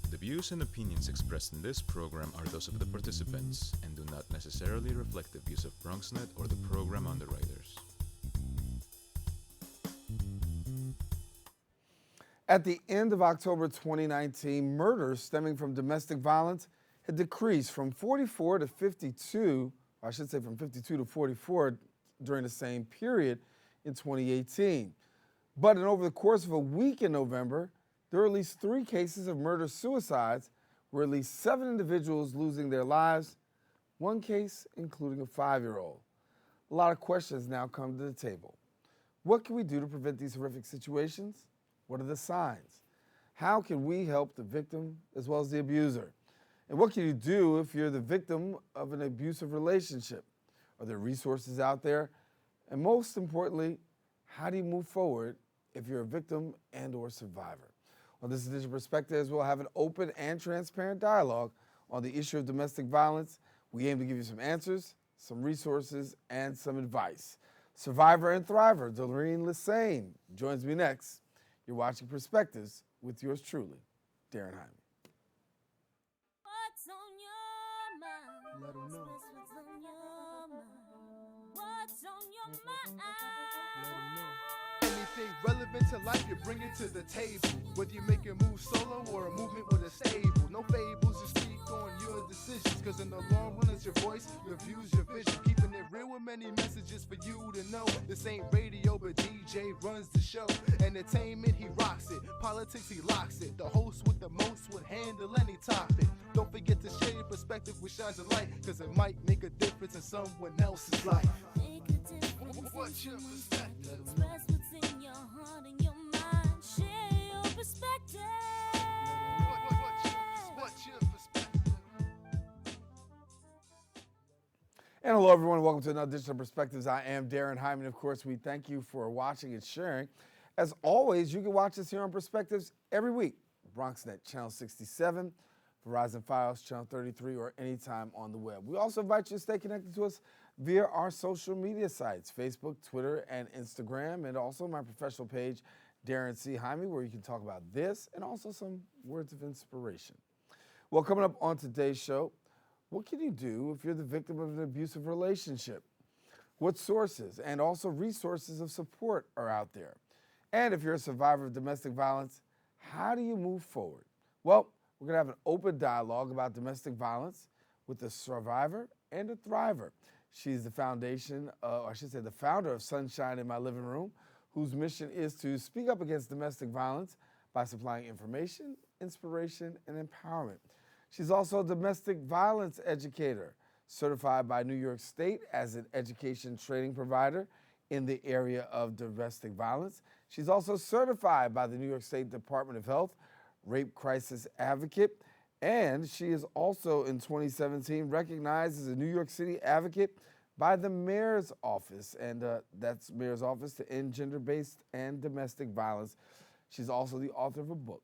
The views and opinions expressed in this program are those of the participants and do not necessarily reflect the views of BronxNet or the program underwriters. At the end of October 2019, murders stemming from domestic violence had decreased from 44 to 52, or I should say from 52 to 44 during the same period in 2018. But over the course of a week in November, there were at least 3 cases of murder-suicides, with at least 7 individuals losing their lives, 1 case including a 5-year-old. A lot of questions now come to the table. What can we do to prevent these horrific situations? What are the signs? How can we help the victim as well as the abuser? And what can you do if you're the victim of an abusive relationship? Are there resources out there? And most importantly, how do you move forward if you're a victim and or survivor? On this edition of Perspectives, we'll have an open and transparent dialogue on the issue of domestic violence. We aim to give you some answers, some resources, and some advice. Survivor and thriver, Doreen Lesane, joins me next. You're watching Perspectives with yours truly, Daren Jaime. What's on your mind? Let 'em know. What's on your mind? What's on your mind? Let 'em know. Anything relevant to life, you bring it to the table. Whether you make a move solo or a movement with a stable. No fables, you speak on your decisions. Cause in the long run, it's your voice, your views, your vision. Keeping it real with many messages for you to know. This ain't radio, but DJ runs the show. Entertainment, he rocks it. Politics, he locks it. The host with the most would handle any topic. Don't forget to share your perspective with shines of light. Cause it might make a difference in someone else's life. Make a difference. What's your perspective? Express what's in your heart and your mind. Share your perspective. What's your perspective? And hello, everyone. Welcome to another edition of Perspectives. I am Daren Jaime. And of course, we thank you for watching and sharing. As always, you can watch us here on Perspectives every week. BronxNet, Channel 67, Verizon Fios, Channel 33, or anytime on the web. We also invite you to stay connected to us via our social media sites, Facebook, Twitter, and Instagram, and also my professional page, Daren C. Jaime, where you can talk about this and also some words of inspiration. Well, coming up on today's show, what can you do if you're the victim of an abusive relationship? What sources and also resources of support are out there? And if you're a survivor of domestic violence, how do you move forward? Well, we're going to have an open dialogue about domestic violence with a survivor and a thriver. She's the the founder of Sunshine in My Living Room, whose mission is to speak up against domestic violence by supplying information, inspiration, and empowerment. She's also a domestic violence educator, certified by New York State as an education training provider in the area of domestic violence. She's also certified by the New York State Department of Health, rape crisis advocate, and she is also in 2017 recognized as a New York City advocate by the mayor's office, and that's mayor's office to end gender-based and domestic violence. She's also the author of a book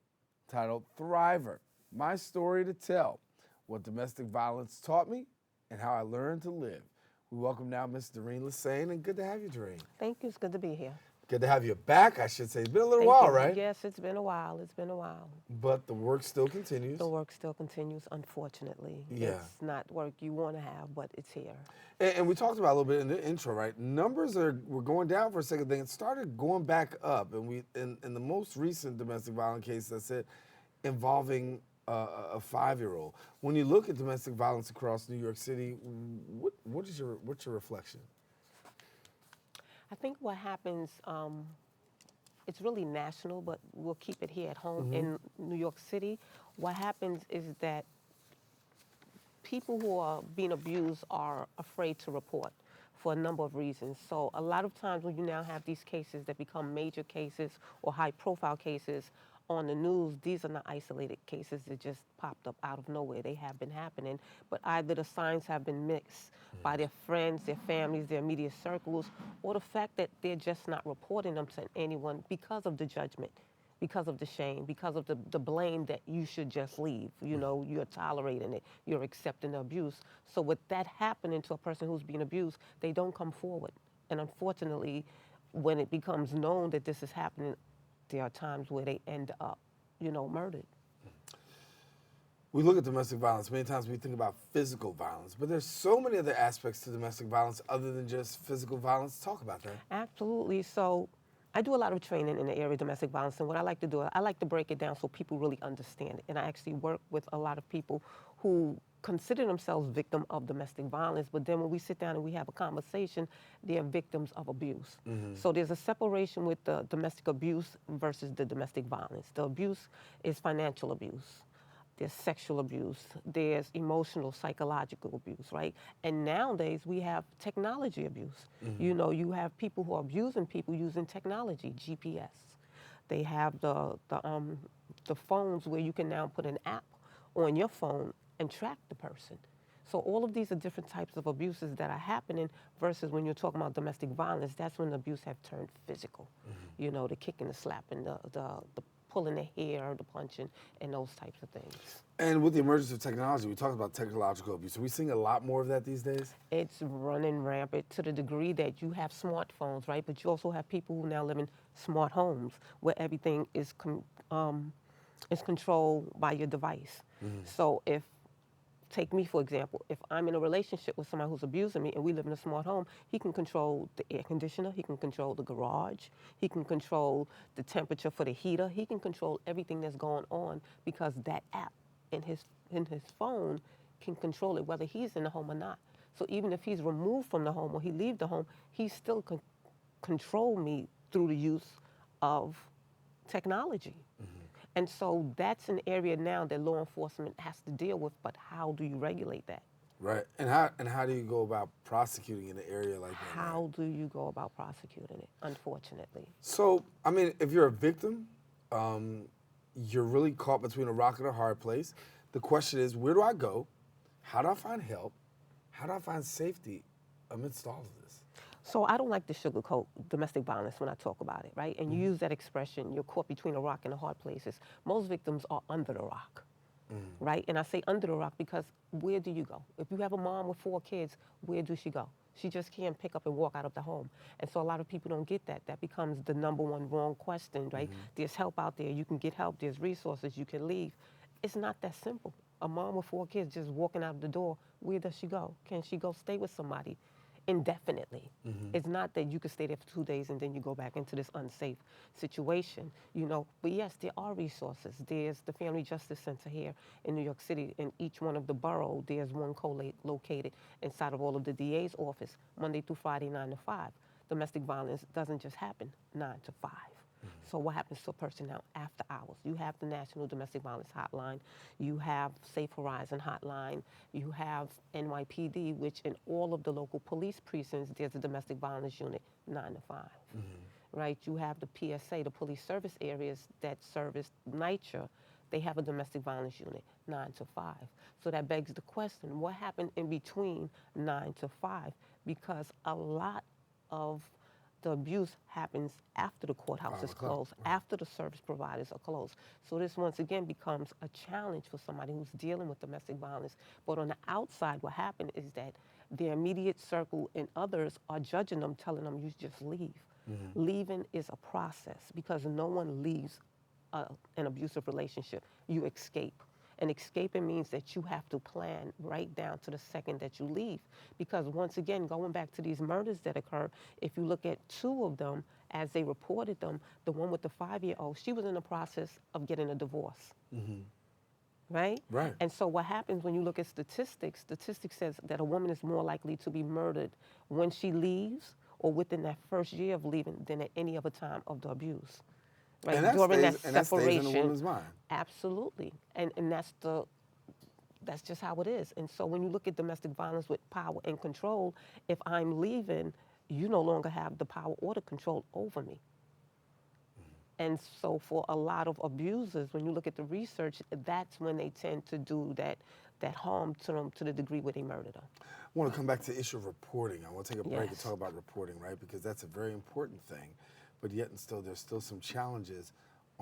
titled Thriver, My Story to Tell, What Domestic Violence Taught Me and How I Learned to Live. We welcome now Ms. Doreen Lesane, and good to have you, Doreen. Thank you. It's good to be here. Good to have you back, I should say. It's been a little Thank while, you. right? Yes, it's been a while. It's been a while. But the work still continues. The work still continues, unfortunately. Yeah. It's not work you want to have, but it's here. And we talked about a little bit in the intro, right? Numbers were going down for a second, then it started going back up. And we in the most recent domestic violence case, that's it, involving a 5-year-old. When you look at domestic violence across New York City, what's your reflection? I think what happens, it's really national, but we'll keep it here at home in New York City. What happens is that people who are being abused are afraid to report for a number of reasons. So a lot of times when you now have these cases that become major cases or high-profile cases on the news, these are not isolated cases that just popped up out of nowhere. They have been happening, but either the signs have been mixed by their friends, their families, their immediate circles, or the fact that they're just not reporting them to anyone because of the judgment, because of the shame, because of the blame that you should just leave. You know, you're tolerating it, you're accepting the abuse. So with that happening to a person who's being abused, they don't come forward. And unfortunately, when it becomes known that this is happening, there are times where they end up, you know, murdered. We look at domestic violence, many times we think about physical violence, but there's so many other aspects to domestic violence other than just physical violence. Talk about that. Absolutely. So I do a lot of training in the area of domestic violence, and what I like to do, I like to break it down so people really understand it. And I actually work with a lot of people who consider themselves victim of domestic violence, but then when we sit down and we have a conversation, they're victims of abuse. So there's a separation with the domestic abuse versus the domestic violence. The abuse is financial abuse. There's sexual abuse, there's emotional, psychological abuse, right? And nowadays we have technology abuse. You know, you have people who are abusing people using technology, GPS. They have the phones where you can now put an app on your phone and track the person. So all of these are different types of abuses that are happening versus when you're talking about domestic violence, that's when the abuse have turned physical. You know, the kicking, the slapping, the pulling the hair, the punching, and those types of things. And with the emergence of technology, we talked about technological abuse. Are we seeing a lot more of that these days? It's running rampant to the degree that you have smartphones, right? But you also have people who now live in smart homes where everything is controlled by your device. So if, take me for example, if I'm in a relationship with someone who's abusing me and we live in a smart home, he can control the air conditioner, he can control the garage, he can control the temperature for the heater, he can control everything that's going on because that app in his phone can control it whether he's in the home or not. So even if he's removed from the home or he leaves the home, he still can control me through the use of technology. And so that's an area now that law enforcement has to deal with, but how do you regulate that? Right. And how do you go about prosecuting in an area like that? How do you go about prosecuting it, unfortunately? So, I mean, if you're a victim, you're really caught between a rock and a hard place. The question is, where do I go? How do I find help? How do I find safety amidst all of this? So I don't like to sugarcoat domestic violence when I talk about it, right? And you use that expression, you're caught between a rock and a hard places. Most victims are under the rock, right? And I say under the rock because where do you go? If you have a mom with 4 kids, where does she go? She just can't pick up and walk out of the home. And so a lot of people don't get that. That becomes the number one wrong question, right? There's help out there, you can get help, there's resources, you can leave. It's not that simple. A mom with 4 kids just walking out of the door, where does she go? Can she go stay with somebody indefinitely? It's not that you could stay there for 2 days and then you go back into this unsafe situation, you know. But yes, there are resources. There's the Family Justice Center here in New York City. In each one of the boroughs, there's one co-located inside of all of the DA's office, Monday through Friday, 9 to 5. Domestic violence doesn't just happen 9 to 5. So what happens to a person now after hours? You have the National Domestic Violence Hotline, you have Safe Horizon Hotline, you have NYPD, which in all of the local police precincts, there's a domestic violence unit, 9 to 5. Right? You have the PSA, the police service areas that service NYCHA, they have a domestic violence unit, 9 to 5. So that begs the question, what happened in between 9 to 5? Because a lot of the abuse happens after the courthouse is closed, after the service providers are closed. So this once again becomes a challenge for somebody who's dealing with domestic violence. But on the outside, what happened is that their immediate circle and others are judging them, telling them, you just leave. Leaving is a process because no one leaves an abusive relationship. You escape. And escaping means that you have to plan right down to the second that you leave. Because once again, going back to these murders that occurred, if you look at 2 of them, as they reported them, the one with the 5-year-old, she was in the process of getting a divorce. Right? Right. And so what happens when you look at statistics says that a woman is more likely to be murdered when she leaves or within that first year of leaving than at any other time of the abuse. Right? And that during stays, that and that separation. stays in a woman's mind. Absolutely. And that's just how it is. And so when you look at domestic violence with power and control, if I'm leaving, you no longer have the power or the control over me. And so for a lot of abusers, when you look at the research, that's when they tend to do that harm to them to the degree where they murder them. I want to come back to the issue of reporting. I want to take a break and Yes. talk about reporting, right? Because that's a very important thing. But yet and still, there's still some challenges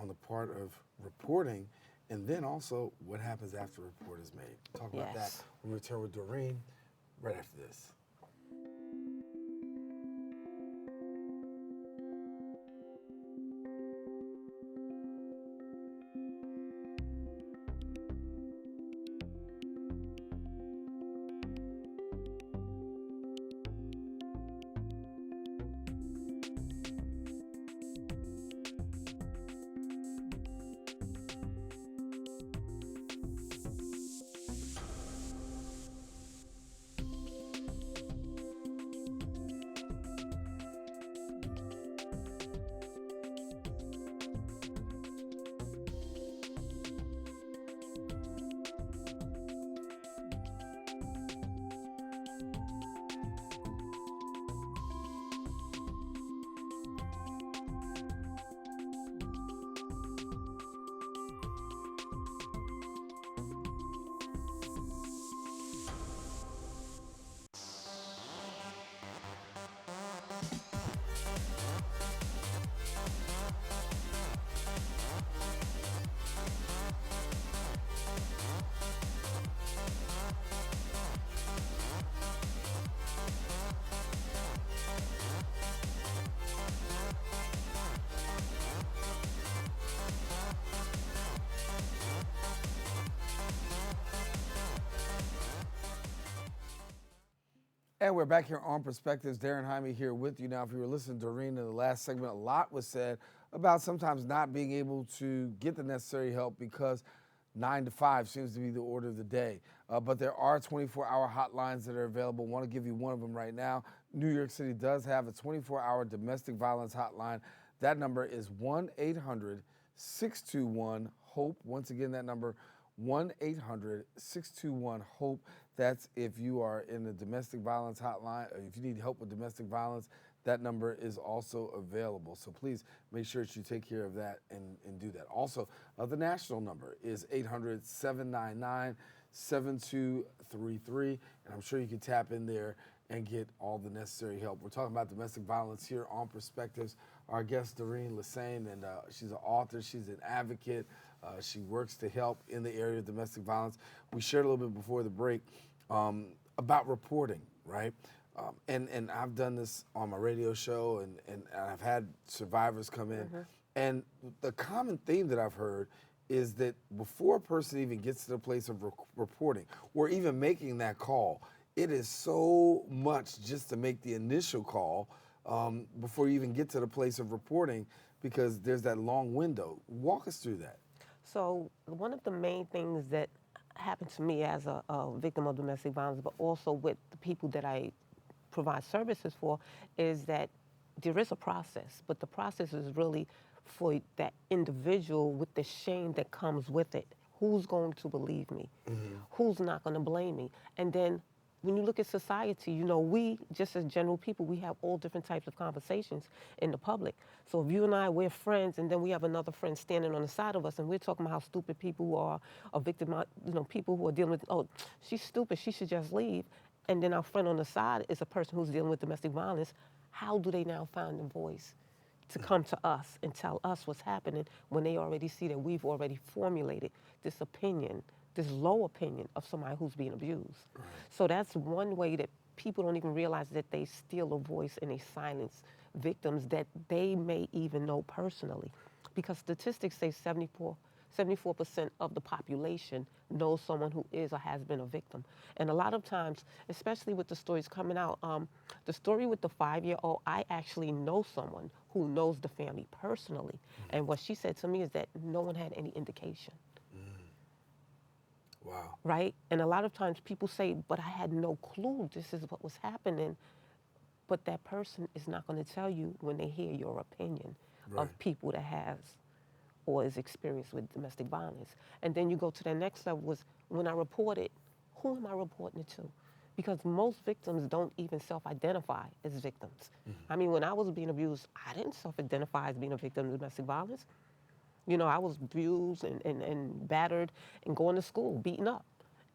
on the part of reporting, and then also what happens after a report is made. Talk about that Yes. when we return with Doreen right after this. And we're back here on Perspectives. Daren Jaime here with you. Now, if you were listening to Doreen in the last segment, a lot was said about sometimes not being able to get the necessary help because 9 to 5 seems to be the order of the day. But there are 24-hour hotlines that are available. I want to give you one of them right now. New York City does have a 24-hour domestic violence hotline. That number is 1-800-621-HOPE. Once again, that number, 1-800-621-HOPE. That's if you are in the domestic violence hotline, or if you need help with domestic violence, that number is also available. So please make sure that you take care of that and do that. Also, the national number is 800-799-7233, and I'm sure you can tap in there and get all the necessary help. We're talking about domestic violence here on Perspectives. Our guest, Doreen Lesane, and she's an author, she's an advocate. She works to help in the area of domestic violence. We shared a little bit before the break about reporting, right? And I've done this on my radio show, and I've had survivors come in. And the common theme that I've heard is that before a person even gets to the place of reporting or even making that call, it is so much just to make the initial call before you even get to the place of reporting, because there's that long window. Walk us through that. So one of the main things that happened to me as a victim of domestic violence, but also with the people that I provide services for, is that there is a process, but the process is really for that individual with the shame that comes with it. Who's going to believe me? Who's not going to blame me? And then when you look at society, you know, we, just as general people, we have all different types of conversations in the public. So if you and I, we're friends, and then we have another friend standing on the side of us, and we're talking about how stupid people are, or victim, you know, people who are dealing with, oh, she's stupid, she should just leave. And then our friend on the side is a person who's dealing with domestic violence. How do they now find a voice to come to us and tell us what's happening when they already see that we've already formulated this opinion, this low opinion of somebody who's being abused? Right. So that's one way that people don't even realize that they steal a voice and they silence victims that they may even know personally. Because statistics say 74% of the population knows someone who is or has been a victim. And a lot of times, especially with the stories coming out, the story with the 5-year-old, I actually know someone who knows the family personally. And what she said to me is that no one had any indication. Wow. Right? And a lot of times people say, but I had no clue this is what was happening. But that person is not going to tell you when they hear your opinion of people that has or is experienced with domestic violence. And then you go to the next level, was when I report it, who am I reporting it to? Because most victims don't even self-identify as victims. I mean, when I was being abused, I didn't self-identify as being a victim of domestic violence. You know, I was abused and battered and going to school, beaten up.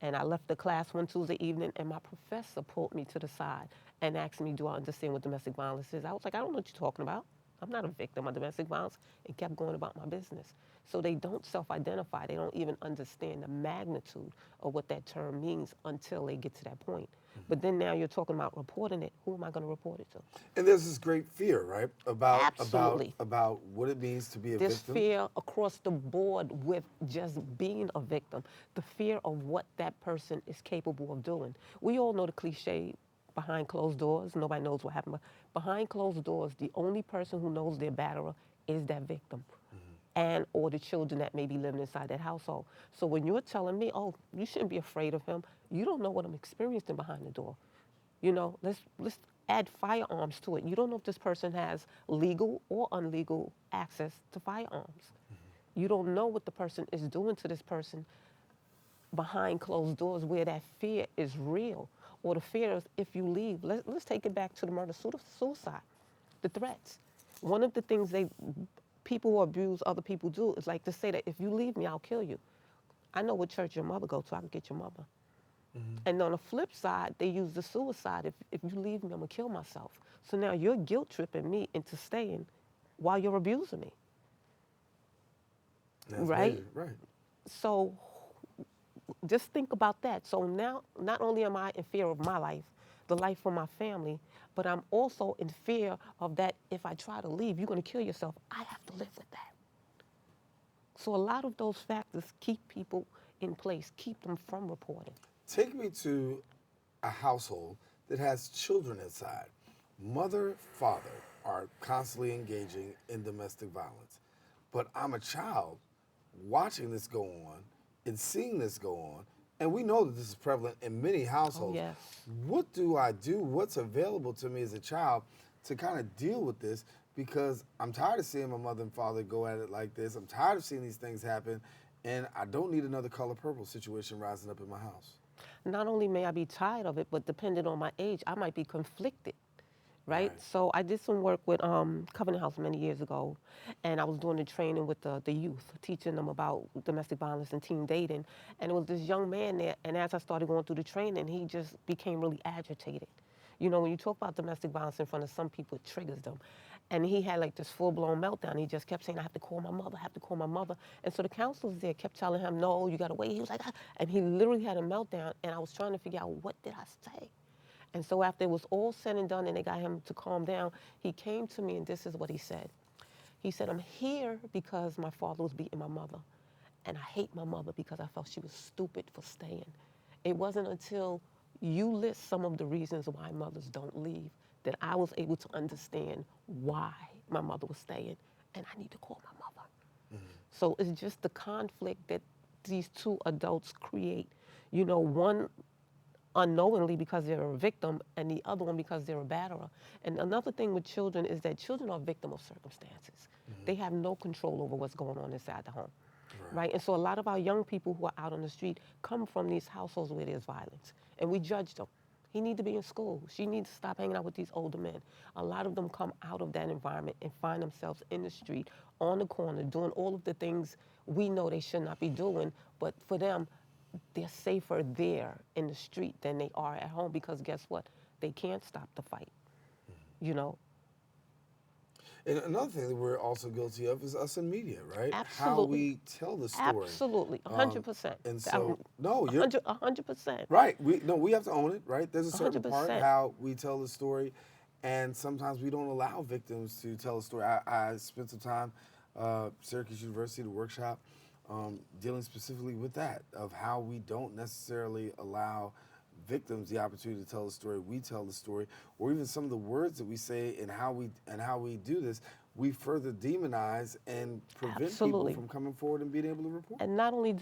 And I left the class one Tuesday evening, and my professor pulled me to the side and asked me, do I understand what domestic violence is? I was like, I don't know what you're talking about. I'm not a victim of domestic violence, and kept going about my business. So they don't self-identify. They don't even understand the magnitude of what that term means until they get to that point. But then now you're talking about reporting it. Who am I going to report it to? And there's this great fear, right, Absolutely. about what it means to be a There's victim. fear across the board with just being a victim, the fear of what that person is capable of doing. We all know the cliche, behind closed doors, nobody knows what happened. But behind closed doors, the only person who knows their batterer is that victim. And or the children that may be living inside that household. So when you're telling me, oh, you shouldn't be afraid of him, you don't know what I'm experiencing behind the door. You know, let's add firearms to it. You don't know if this person has legal or illegal access to firearms. You don't know what the person is doing to this person behind closed doors where that fear is real. Or the fear is if you leave, let's take it back to the murder suicide, the threats. One of the things people who abuse other people do is like to say that if you leave me, I'll kill you. I know what church your mother goes to, I can get your mother. And on the flip side, they use the suicide. If you leave me, I'm gonna kill myself. So now you're guilt tripping me into staying while you're abusing me. That's Right? major, right. So just think about that. So now, not only am I in fear of my life, the life of my family, but I'm also in fear of that if I try to leave, you're gonna kill yourself. I have to live with that. So a lot of those factors keep people in place, keep them from reporting. Take me to a household that has children inside. Mother, father are constantly engaging in domestic violence. But I'm a child watching this go on and seeing this go on, and we know that this is prevalent in many households. yes. What do I do? What's available to me as a child to kind of deal with this? Because I'm tired of seeing my mother and father go at it like this. I'm tired of seeing these things happen, and I don't need another color purple situation rising up in my house. Not only may I be tired of it, but depending on my age, I might be conflicted, right? Right. So I did some work with Covenant House many years ago, and I was doing the training with the youth, teaching them about domestic violence and teen dating. And it was this young man there, and as I started going through the training, he just became really agitated. You know, when you talk about domestic violence in front of some people, it triggers them. And he had like this full-blown meltdown. He just kept saying, I have to call my mother, I have to call my mother. And so the counselors there kept telling him, no, you gotta wait. He was like, ah. And he literally had a meltdown, and I was trying to figure out, what did I say? And so after it was all said and done and they got him to calm down, he came to me and this is what he said. He said, I'm here because my father was beating my mother. And I hate my mother because I felt she was stupid for staying. It wasn't until you list some of the reasons why mothers don't leave that I was able to understand why my mother was staying, and I need to call my mother. So it's just the conflict that these two adults create. You know, one unknowingly because they're a victim, and the other one because they're a batterer. And another thing with children is that children are victim of circumstances. They have no control over what's going on inside the home. Right? And so a lot of our young people who are out on the street come from these households where there's violence, and we judge them. He needs to be in school. She needs to stop hanging out with these older men. A lot of them come out of that environment and find themselves in the street, on the corner, doing all of the things we know they should not be doing, but for them, they're safer there in the street than they are at home because guess what? They can't stop the fight, you know? And another thing that we're also guilty of is us in media, right? How Absolutely. we tell the story. Absolutely, 100%. And so, no, you're 100%. right. We have to own it, right? There's a certain part 100%. how we tell the story, and sometimes we don't allow victims to tell a story. I spent some time, Syracuse University, the workshop, dealing specifically with that, of how we don't necessarily allow victims the opportunity to tell the story. We tell the story, or even some of the words that we say and how we do this, we further demonize and prevent Absolutely. people from coming forward and being able to report. And not only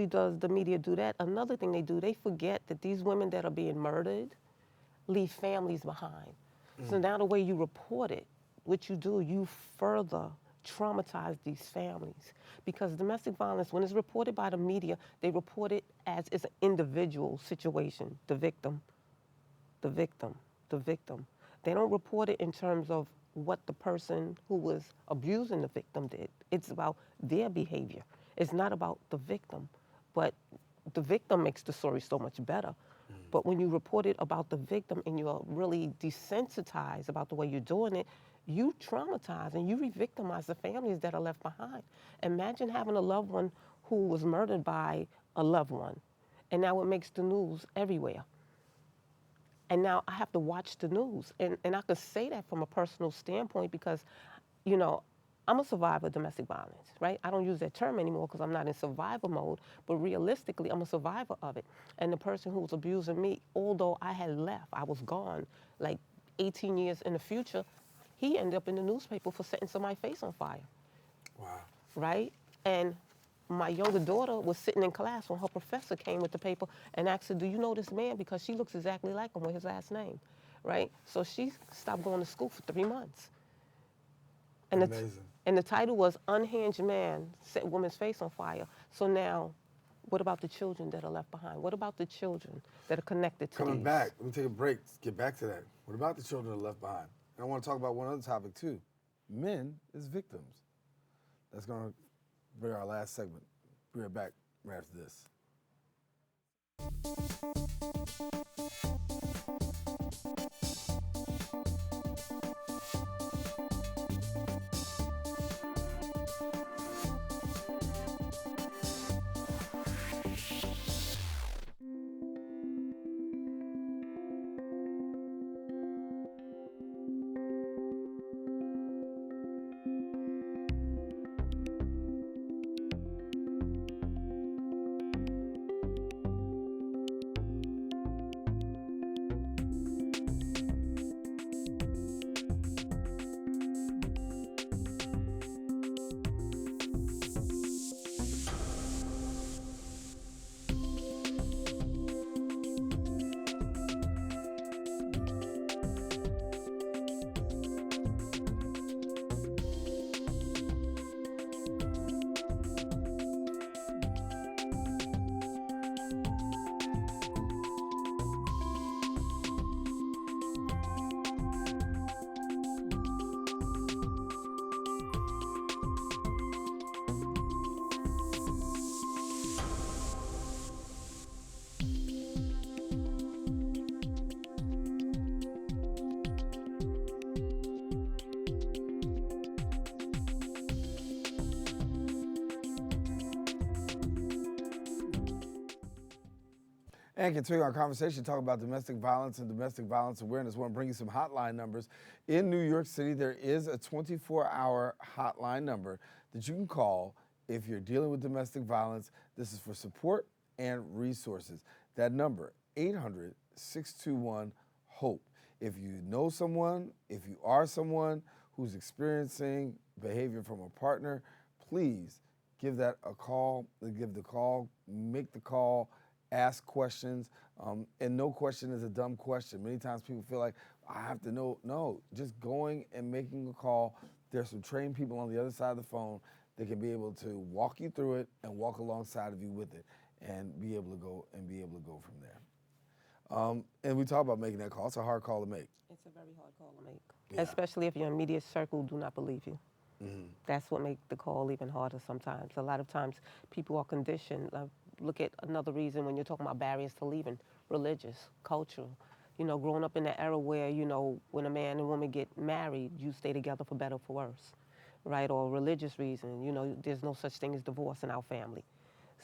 does the media do that, another thing they do, they forget that these women that are being murdered leave families behind. So now the way you report it, what you do, you further traumatize these families. Because domestic violence, when it's reported by the media, they report it as it's an individual situation, the victim, the victim, the victim. They don't report it in terms of what the person who was abusing the victim did. It's about their behavior. It's not about the victim. But the victim makes the story so much better. But when you report it about the victim and you're really desensitized about the way you're doing it, you traumatize and you re-victimize the families that are left behind. Imagine having a loved one who was murdered by a loved one, and now it makes the news everywhere. And now I have to watch the news. And I could say that from a personal standpoint because, you know, I'm a survivor of domestic violence, right? I don't use that term anymore because I'm not in survival mode, but realistically, I'm a survivor of it. And the person who was abusing me, although I had left, I was gone, like 18 years in the future, he ended up in the newspaper for setting somebody's face on fire. Wow. Right? And my younger daughter was sitting in class when her professor came with the paper and asked her, do you know this man? Because she looks exactly like him with his last name, right? So she stopped going to school for 3 months. And Amazing. And the title was Unhinged Man Set Woman's Face on Fire. So now, what about the children that are left behind? What about the children that are connected to Coming these? back, let me take a break. Let's get back to that. What about the children that are left behind? And I want to talk about one other topic too. Men as victims. That's going to be our last segment. Be right back right after this. And continuing our conversation, talking about domestic violence and domestic violence awareness. I want to bring you some hotline numbers. In New York City, there is a 24-hour hotline number that you can call if you're dealing with domestic violence. This is for support and resources. That number, 800-621-HOPE. If you know someone, if you are someone who's experiencing behavior from a partner, please give that a call. Give the call, make the call, ask questions, and no question is a dumb question. Many times people feel like, I have to know. No, just going and making a call. There's some trained people on the other side of the phone that can be able to walk you through it and walk alongside of you with it and be able to go from there. And we talk about making that call. It's a hard call to make. It's a very hard call to make, Yeah. especially if your immediate circle do not believe you. That's what makes the call even harder sometimes. A lot of times people are conditioned. Look at another reason when you're talking about barriers to leaving, religious, cultural. You know, growing up in the era where, you know, when a man and woman get married, you stay together for better or for worse, right? Or religious reason, you know, there's no such thing as divorce in our family.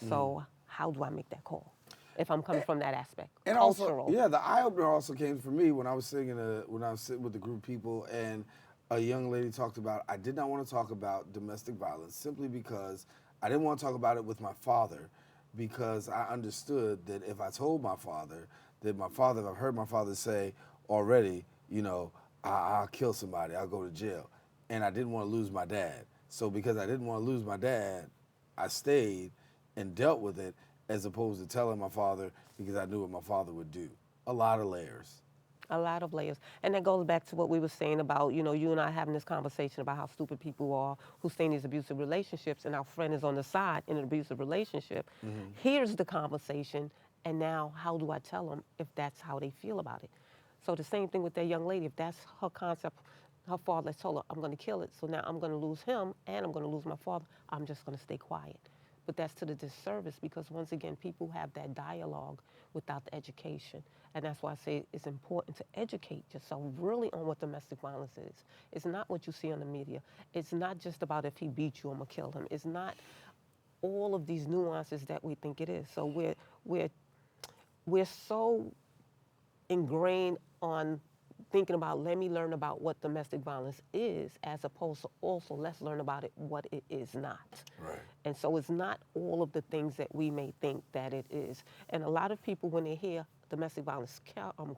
So how do I make that call if I'm coming from that aspect? And Cultural. also, yeah, the eye opener also came for me when I was sitting with a group of people, and a young lady talked about, I did not want to talk about domestic violence simply because I didn't want to talk about it with my father, because I understood that if I told my father, if I've heard my father say already, you know, I'll kill somebody, I'll go to jail. And I didn't want to lose my dad. So because I didn't want to lose my dad, I stayed and dealt with it as opposed to telling my father because I knew what my father would do. A lot of layers. A lot of layers. And that goes back to what we were saying about, you know, you and I having this conversation about how stupid people are who stay in these abusive relationships, and our friend is on the side in an abusive relationship. Here's the conversation, and now how do I tell them if that's how they feel about it? So the same thing with that young lady. If that's her concept, her father told her, I'm going to kill it, so now I'm going to lose him and I'm going to lose my father, I'm just going to stay quiet. But that's to the disservice because, once again, people have that dialogue without the education. And that's why I say it's important to educate yourself really on what domestic violence is. It's not what you see on the media. It's not just about if he beat you, I'm going to kill him. It's not all of these nuances that we think it is. So we're so ingrained on thinking about, let me learn about what domestic violence is, as opposed to also let's learn about it, what it is not. Right. And so it's not all of the things that we may think that it is. And a lot of people, when they hear domestic violence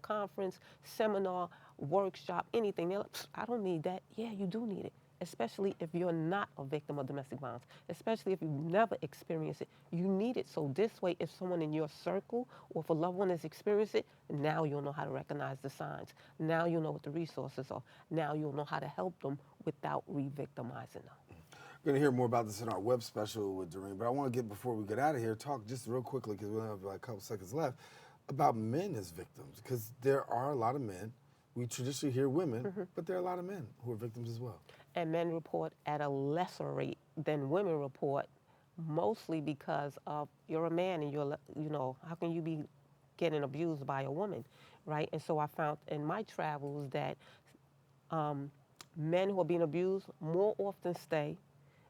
conference, seminar, workshop, anything, they're like, I don't need that. Yeah, you do need it, especially if you're not a victim of domestic violence, especially if you've never experienced it. You need it so this way, if someone in your circle or if a loved one has experienced it, now you'll know how to recognize the signs. Now you'll know what the resources are. Now you'll know how to help them without re-victimizing them. We're going to hear more about this in our web special with Doreen, but I want to get, before we get out of here, talk just real quickly, because we only have like a couple seconds left, about men as victims, because there are a lot of men. We traditionally hear women, but there are a lot of men who are victims as well. And men report at a lesser rate than women report, mostly because of you're a man and how can you be getting abused by a woman, right? And so I found in my travels that men who are being abused more often stay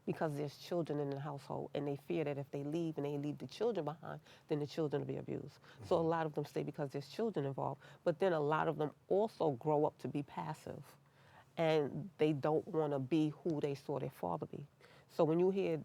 because there's children in the household, and they fear that if they leave and they leave the children behind, then the children will be abused. So a lot of them stay because there's children involved, but then a lot of them also grow up to be passive, and they don't want to be who they saw their father be. So when you hear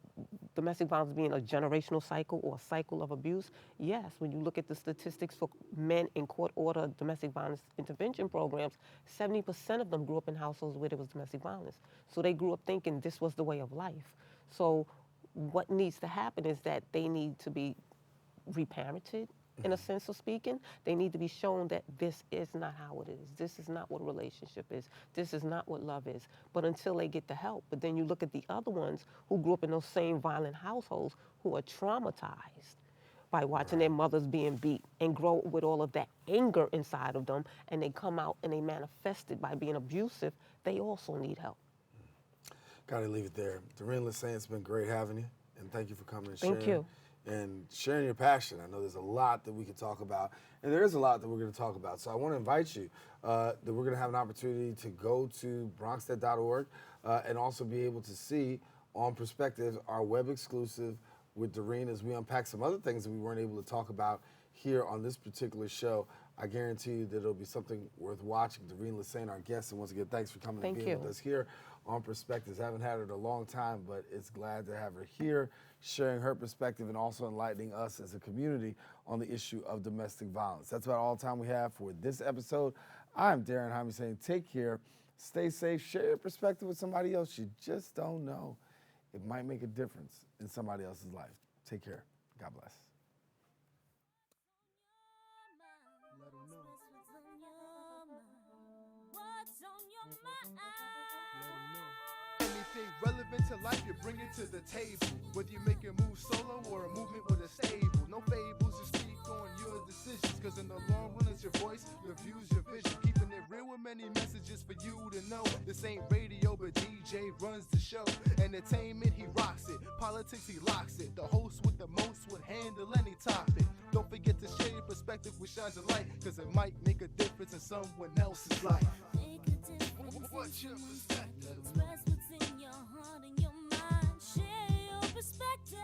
domestic violence being a generational cycle or a cycle of abuse, yes, when you look at the statistics for men in court-order domestic violence intervention programs, 70% of them grew up in households where there was domestic violence. So they grew up thinking this was the way of life. So what needs to happen is that they need to be reparented, in a sense of speaking. They need to be shown that this is not how it is. This is not what a relationship is. This is not what love is. But until they get the help. But then you look at the other ones who grew up in those same violent households who are traumatized by watching their mothers being beat and grow with all of that anger inside of them, and they come out and they manifest it by being abusive. They also need help. Gotta leave it there. Doreen Lesane, it's been great having you, and thank you for coming and sharing. Thank you. And sharing your passion. I know there's a lot that we could talk about, and there is a lot that we're going to talk about. So I want to invite you that we're going to have an opportunity to go to bronxnet.org and also be able to see on Perspective our web exclusive with Doreen as we unpack some other things that we weren't able to talk about here on this particular show. I guarantee you that it'll be something worth watching. Doreen Lesane, our guest, and once again, thanks for coming and being with us here on Perspectives. I haven't had her in a long time, but it's glad to have her here, sharing her perspective and also enlightening us as a community on the issue of domestic violence. That's about all the time we have for this episode. I'm Daren Jaime saying take care, stay safe, share your perspective with somebody else. You just don't know. It might make a difference in somebody else's life. Take care. God bless. What's on your mind? Anything relevant to life, you bring it to the table. Whether you make a move solo or a movement with a stable. No fables, you speak on your decisions. Cause in the long run, it's your voice, your views, your vision. Keeping it real with many messages for you to know. This ain't radio, but DJ runs the show. Entertainment, he rocks it. Politics, he locks it. The host with the most would handle any topic. Don't forget to share your perspective with shines of light. Cause it might make a difference in someone else's life. Make a difference. What's your perspective? Express what's in your heart and your mind. Share your perspective.